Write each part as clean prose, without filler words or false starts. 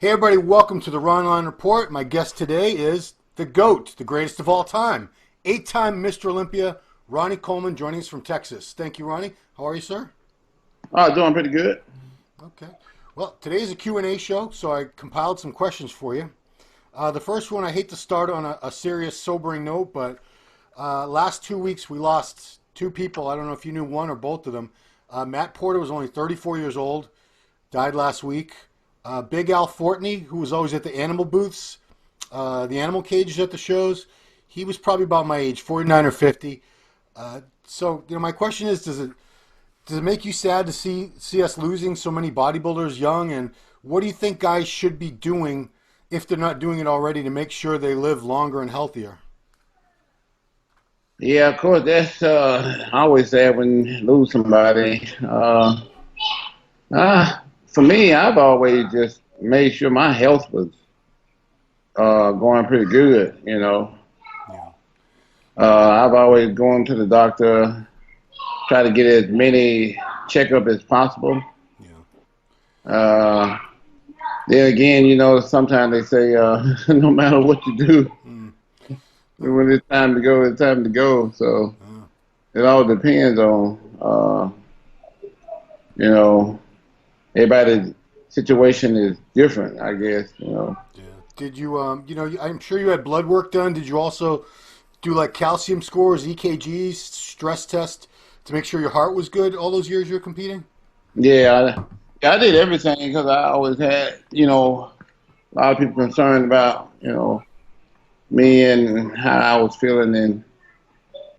Hey everybody, welcome to the Ronline Report. My guest today is the GOAT, the greatest of all time. 8-time Mr. Olympia, Ronnie Coleman, joining us from Texas. Thank you, Ronnie. How are you, sir? Doing pretty good. Okay. Well, today is a Q&A show, so I compiled some questions for you. The first one, I hate to start on a serious, sobering note, but last 2 weeks we lost two people. I don't know if you knew one or both of them. Matt Porter was only 34 years old, died last week. Big Al Fortney, who was always at the animal booths, the animal cages at the shows, he was probably about my age, 49 or 50. My question is, does it make you sad to see us losing so many bodybuilders young? And what do you think guys should be doing, if they're not doing it already, to make sure they live longer and healthier? Yeah, of course, that's always sad when you lose somebody. For me, I've always just made sure my health was going pretty good, you know. Yeah. I've always gone to the doctor, try to get as many checkups as possible. Yeah. Then again, you know, sometimes they say no matter what you do, when it's time to go, it's time to go. So it all depends on, you know, everybody's situation is different, I guess, you know. Yeah. Did you, I'm sure you had blood work done. Did you also do like calcium scores, EKGs, stress test to make sure your heart was good all those years you were competing? Yeah, I did everything because I always had, you know, a lot of people concerned about, you know, me and how I was feeling and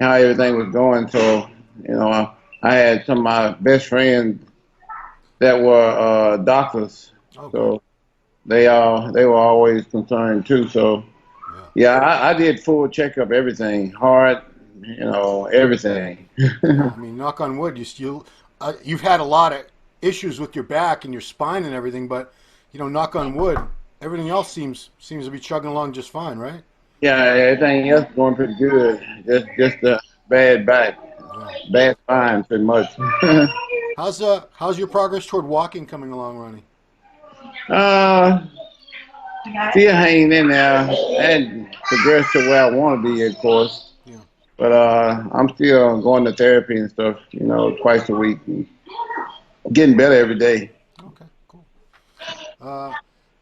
how everything was going. So, you know, I had some of my best friends that were doctors, Oh, so they were always concerned too. So yeah, I did full checkup, everything, heart, you know, everything. I mean, knock on wood, you've had a lot of issues with your back and your spine and everything, but knock on wood, everything else seems to be chugging along just fine, right? Yeah, everything else going pretty good. Just a bad back, bad spine, pretty much. How's your progress toward walking coming along, Ronnie? uh, Still hanging in there. I hadn't progressed to where I want to be, of course. Yeah. But I'm still going to therapy and stuff, you know, twice a week. Getting better every day. Okay, cool.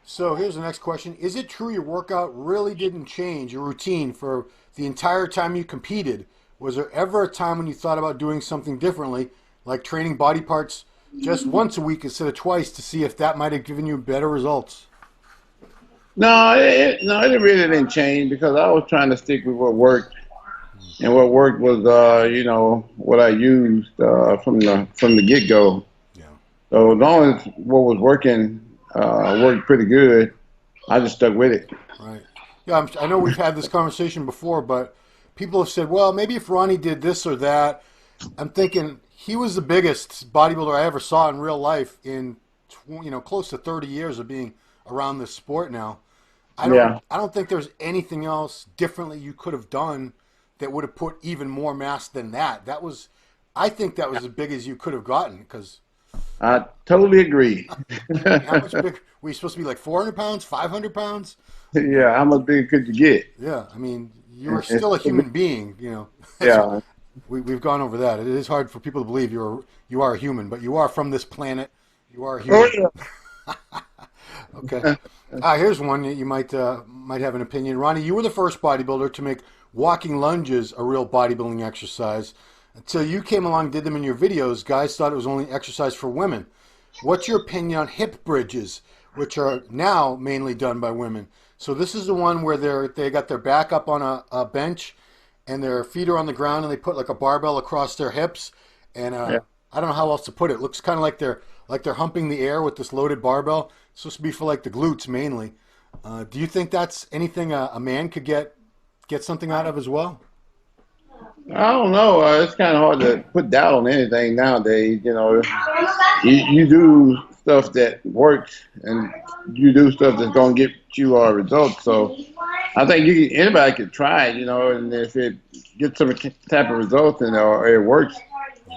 So here's the next question. Is it true your workout really didn't change, your routine, for the entire time you competed? Was there ever a time when you thought about doing something differently, like training body parts just once a week instead of twice, to see if that might have given you better results? No, it really didn't change because I was trying to stick with what worked. And what worked was, you know, what I used from the get-go. Yeah. So as long as what was working worked pretty good, I just stuck with it. Right. Yeah, I know we've had this conversation before, but people have said, well, maybe if Ronnie did this or that. I'm thinking he was the biggest bodybuilder I ever saw in real life in, close to 30 years of being around this sport now. I don't think there's anything else differently you could have done that would have put even more mass than that. I think that was as big as you could have gotten, because I totally agree. how much big were you supposed to be? Like 400 pounds, 500 pounds? Yeah, how much bigger could you get? Yeah, I mean, you're still a human being, Yeah. We've gone over that. It is hard for people to believe you are a human, but you are from this planet. You are a human. Oh, yeah. Okay. Here's one that you might have an opinion. Ronnie, you were the first bodybuilder to make walking lunges a real bodybuilding exercise. Until you came along and did them in your videos, guys thought it was only exercise for women. What's your opinion on hip bridges, which are now mainly done by women? So this is the one where they got their back up on a bench and their feet are on the ground and they put like a barbell across their hips. And I don't know how else to put it. It looks kind of like they're humping the air with this loaded barbell. It's supposed to be for like the glutes mainly. Do you think that's anything a man could get something out of as well? I don't know. It's kind of hard to put doubt on anything nowadays. You know, you do stuff that works, and you do stuff that's gonna get you results. So I think anybody could try it. You know, and if it gets some type of results and or it works,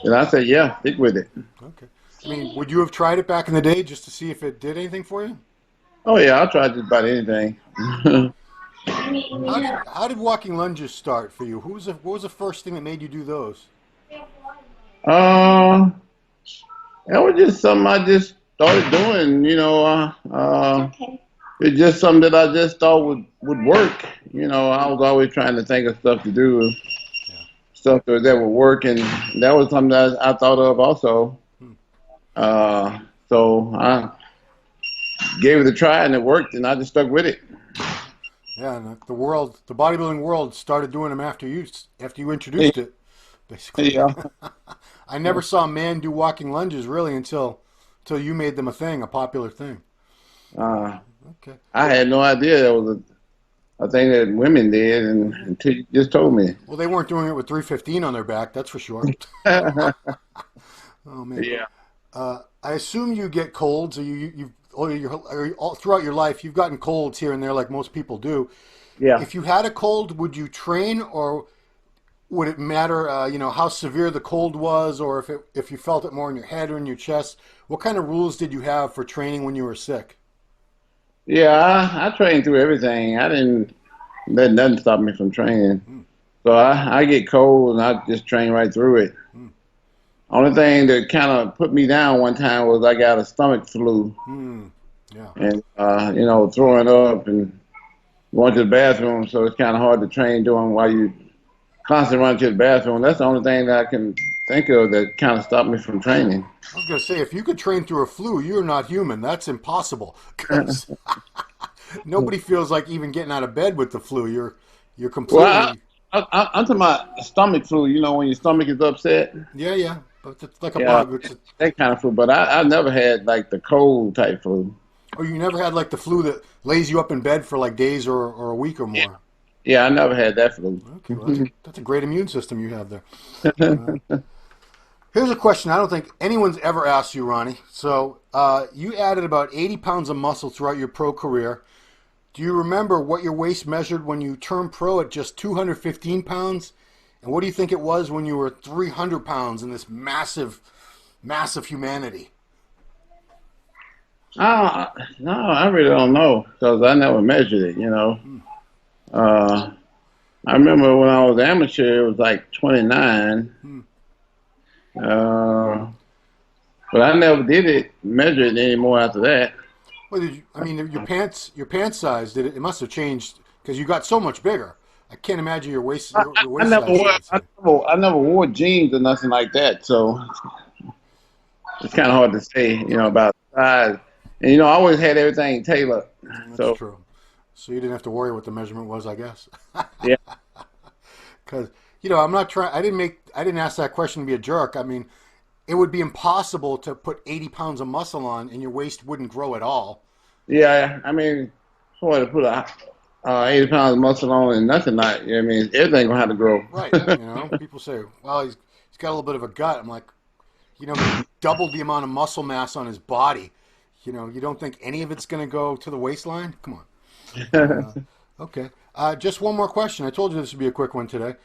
then I say yeah, stick with it. Okay. I mean, would you have tried it back in the day just to see if it did anything for you? Oh yeah, I'll try just about anything. How did walking lunges start for you? What was the first thing that made you do those? Uh, that was just something I just started doing. It's just something that I just thought would work. I was always trying to think of stuff to do, Yeah. stuff that would work, and that was something that I thought of also. Hmm. So I gave it a try, and it worked, and I just stuck with it. Yeah, and the bodybuilding world started doing them after you Yeah. introduced it, basically. Yeah. I never saw a man do walking lunges really until you made them a popular thing. Uh, Okay. I had no idea that was a thing that women did, and until you just told me. Well, they weren't doing it with 315 on their back, that's for sure. Oh man. Yeah. I assume you get colds, or all throughout your life you've gotten colds here and there, like most people do. Yeah. If you had a cold, would you train, or would it matter, how severe the cold was, or if you felt it more in your head or in your chest? What kind of rules did you have for training when you were sick? Yeah, I trained through everything. I didn't let nothing stop me from training. Hmm. So I get cold and I just train right through it. Hmm. Only thing that kind of put me down one time was I got a stomach flu Hmm. Yeah. and, throwing up and going to the bathroom. So it's kind of hard to train doing while you constantly run to the bathroom. That's the only thing that I can think of that kind of stopped me from training. I was going to say, if you could train through a flu, you're not human. That's impossible. 'Cause nobody feels like even getting out of bed with the flu. You're Well, completely. I'm talking about stomach flu. When your stomach is upset. Yeah, yeah. But it's like a Yeah, bug. that kind of flu. But I never had like the cold type flu. Or you never had like the flu that lays you up in bed for like days or a week or Yeah, more. yeah, I never had that flu. Okay, well, that's a great immune system you have there. Uh, Here's a question I don't think anyone's ever asked you, Ronnie. So you added about 80 pounds of muscle throughout your pro career. Do you remember what your waist measured when you turned pro at just 215 pounds? And what do you think it was when you were 300 pounds in this massive, massive humanity? No, I really don't know because I never measured it. Hmm. Uh, I remember when I was amateur, it was like 29. Hmm. Uh, but I never did it measure it anymore after that. Well, I mean, your pants size, it must have changed because you got so much bigger. I can't imagine your I waist never size wore stayed the same. I never wore jeans or nothing like that. So it's kind of hard to say, about size. And I always had everything tailored. That's So true. So you didn't have to worry what the measurement was, I guess. yeah, Because I'm not trying. I didn't ask that question to be a jerk. I mean, it would be impossible to put 80 pounds of muscle on and your waist wouldn't grow at all. yeah. I mean, for to put 80 pounds of muscle on and nothing like, I mean, everything gonna have to grow. Right. People say, well, he's got a little bit of a gut. I'm like, he doubled the amount of muscle mass on his body. You don't think any of it's going to go to the waistline? Come on. Okay. Just one more question. I told you this would be a quick one today.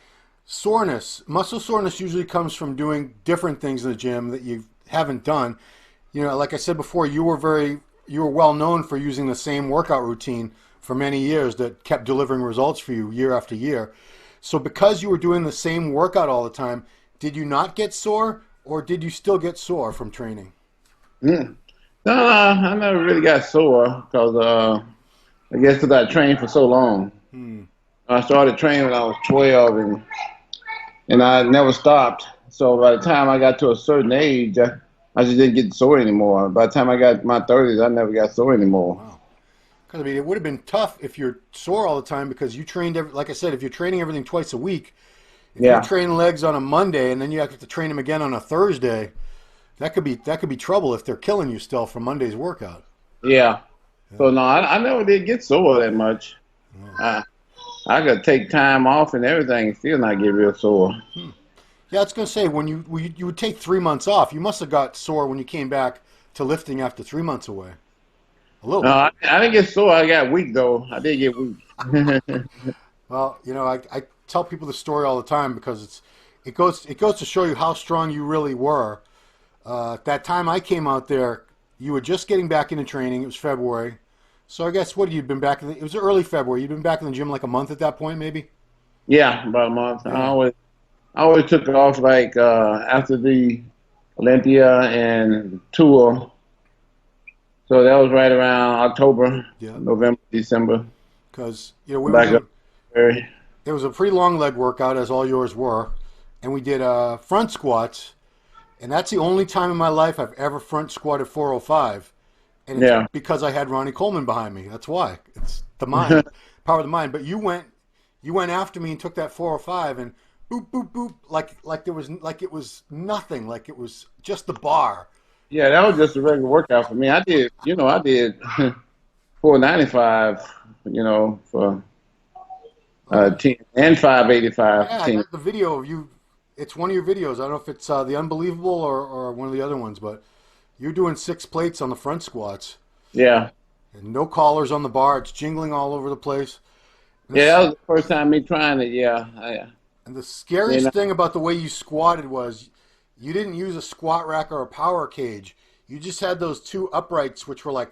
Soreness. Muscle soreness usually comes from doing different things in the gym that you haven't done. Like I said before, you were well known for using the same workout routine for many years that kept delivering results for you year after year. So because you were doing the same workout all the time, did you not get sore, or did you still get sore from training? Mm. No, I never really got sore because I guess because I trained for so long. Hmm. I started training when I was 12, and I never stopped. So by the time I got to a certain age, I just didn't get sore anymore. By the time I got my 30s, I never got sore anymore. Wow. Because I mean, it would have been tough if you're sore all the time because you trained, like I said, if you're training everything twice a week, if you're Yeah, training legs on a Monday and then you have to train them again on a Thursday, that could be trouble if they're killing you still from Monday's workout. yeah. Yeah. So no, I never did get sore that much. Oh. I I could take time off and everything and still not get real sore. Hmm. Yeah, I was going to say when you would take 3 months off, you must have got sore when you came back to lifting after 3 months away. A little No, bit. I didn't get sore. I got weak though. I did get weak. Well, I tell people the story all the time because it goes to show you how strong you really were. That time I came out there, you were just getting back into training. It was February, So I guess what you've been back in it was early February. You've been back in the gym like a month at that point, maybe. Yeah, about a month. Yeah. I always took it off like after the Olympia and tour. So that was right around October, Yeah. November, December. Because we were Back up. doing. It was a pretty long leg workout, as all yours were, and we did front squats, and that's the only time in my life I've ever front squatted 405, and it's Yeah. because I had Ronnie Coleman behind me. That's why. It's the mind, power of the mind. But you went after me and took that 405 and boop boop boop like it was nothing, like it was just the bar. Yeah, that was just a regular workout for me. I did 495, for 10 and 585 Yeah, for I 10. got the video of you. It's one of your videos. I don't know if it's the Unbelievable or one of the other ones, but you're doing 6 plates on the front squats Yeah. and no collars on the bar. It's jingling all over the place. And Yeah, that was the first time me trying it. Yeah. and the You scariest know, thing about the way you squatted was you didn't use a squat rack or a power cage. You just had those two uprights, which were like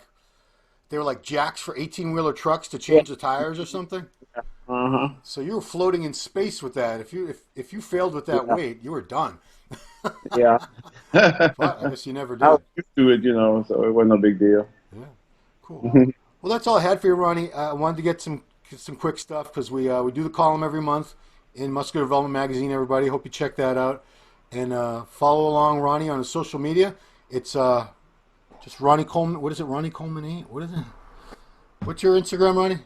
they were like jacks for 18-wheeler trucks to yeah. change the tires or something. Uh-huh. So you were floating in space with that. If you failed with that Yeah. weight, you were done. Yeah. But I guess you never I was did. used to it, so it wasn't a big deal. Yeah, cool. Well, that's all I had for you, Ronnie. I wanted to get some quick stuff because we do the column every month in Muscular Development Magazine. Everybody, hope you check that out and follow along Ronnie on his social media. It's just Ronnie Coleman. What is it? Ronnie Coleman 8. What is it? What's your Instagram, Ronnie?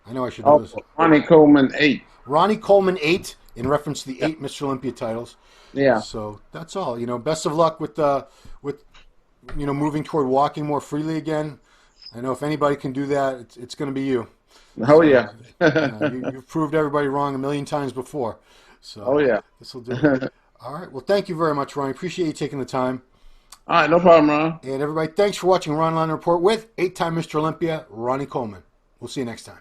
I know I should know Oh, this. Ronnie Coleman 8. Ronnie Coleman 8 in reference to the 8 Mr. Olympia titles. Yeah. So that's all. Best of luck with moving toward walking more freely again. I know if anybody can do that, it's going to be you. Oh, So yeah. you've proved everybody wrong a million times before. So Oh, yeah. this will do it. All right. Well, thank you very much, Ronnie. Appreciate you taking the time. All right, no problem, Ron. And everybody, thanks for watching Ronline Report with 8-time Mr. Olympia, Ronnie Coleman. We'll see you next time.